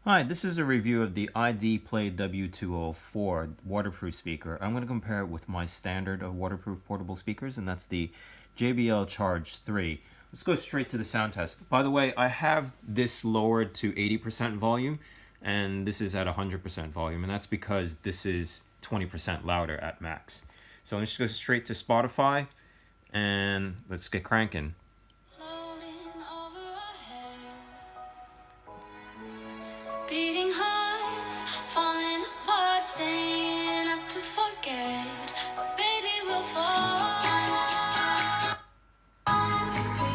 Hi, this is a review of the IDEAPLAY W204 waterproof speaker. I'm going to compare it with my standard of waterproof portable speakers, and that's the JBL Charge 3. Let's go straight to the sound test. By the way, I have this lowered to 80% volume, and this is at 100% volume, and that's because this is 20% louder at max. So let's just go straight to Spotify, and let's get cranking. Beating hearts, falling apart, staying up to forget, but baby we'll fall. We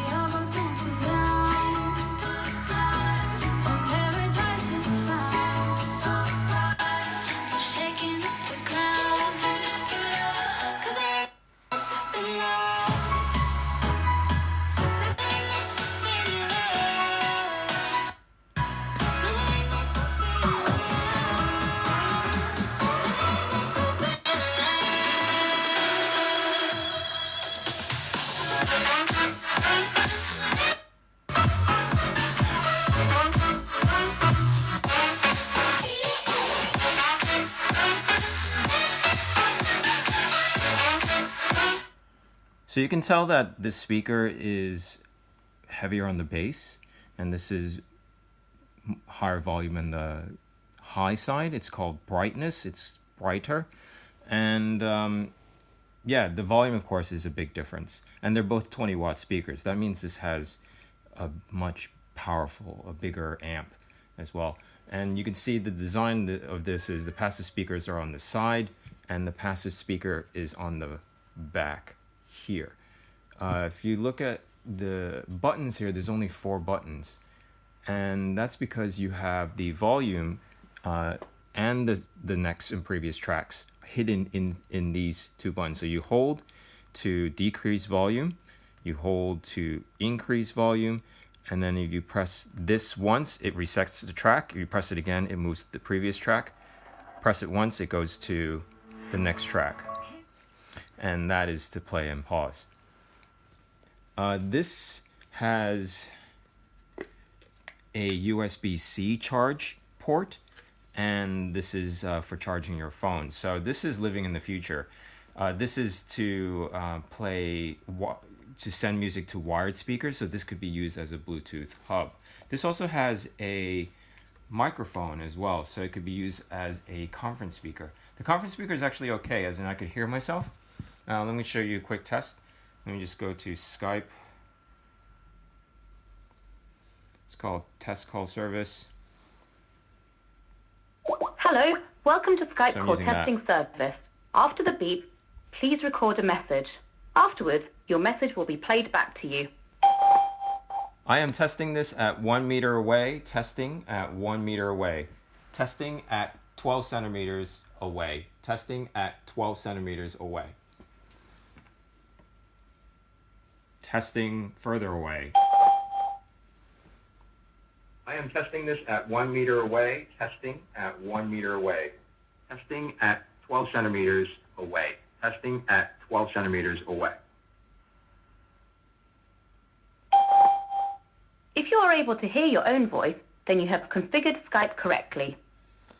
all go dancing down, and paradise is found. So we're shaking up the ground, 'cause I ain't stopping now. So you can tell that this speaker is heavier on the bass, and this is higher volume in the high side. It's called brightness. It's brighter. And yeah, the volume, of course, is a big difference. And they're both 20-watt speakers. That means this has a much powerful, a bigger amp as well. And you can see the design of this is the passive speakers are on the side, and the passive speaker is on the back here. If you look at the buttons here, there's only 4 buttons, and that's because you have the volume and the next and previous tracks hidden in these 2 buttons. So you hold to decrease volume, you hold to increase volume, and then if you press this once, it resets the track. If you press it again, it moves to the previous track. Press it once, it goes to the next track. And that is to play and pause. This has a USB-C charge port, and this is for charging your phone. So this is living in the future. This is to to send music to wired speakers, so this could be used as a Bluetooth hub. This also has a microphone as well, so it could be used as a conference speaker. The conference speaker is actually okay, as in I could hear myself. Let me show you a quick test. Let me just go to Skype. It's called Test Call Service. Hello, welcome to Skype So Call Testing Service. After the beep, please record a message. Afterwards, your message will be played back to you. I am testing this at 1 meter away, testing at 1 meter away, testing at 12 centimeters away, testing at 12 centimeters away. Testing further away. I am testing this at 1 meter away, testing at 1 meter away, testing at 12 centimeters away, testing at 12 centimeters away. If you are able to hear your own voice, then you have configured Skype correctly.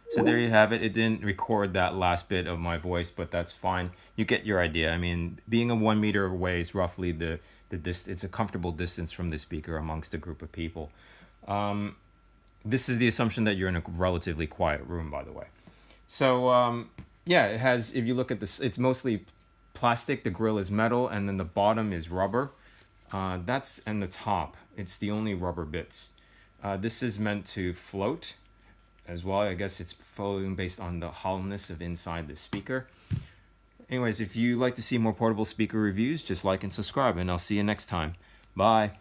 So there you have it. It didn't record that last bit of my voice, but that's fine. You get your idea. I mean, being a 1 meter away is roughly it's a comfortable distance from the speaker amongst a group of people. This is the assumption that you're in a relatively quiet room, by the way. So yeah, it has, if you look at this, it's mostly plastic. The grill is metal, and then the bottom is rubber. And the top, it's the only rubber bits. This is meant to float as well. I guess it's floating based on the hollowness of inside the speaker. Anyways, if you like to see more portable speaker reviews, just like and subscribe, and I'll see you next time. Bye.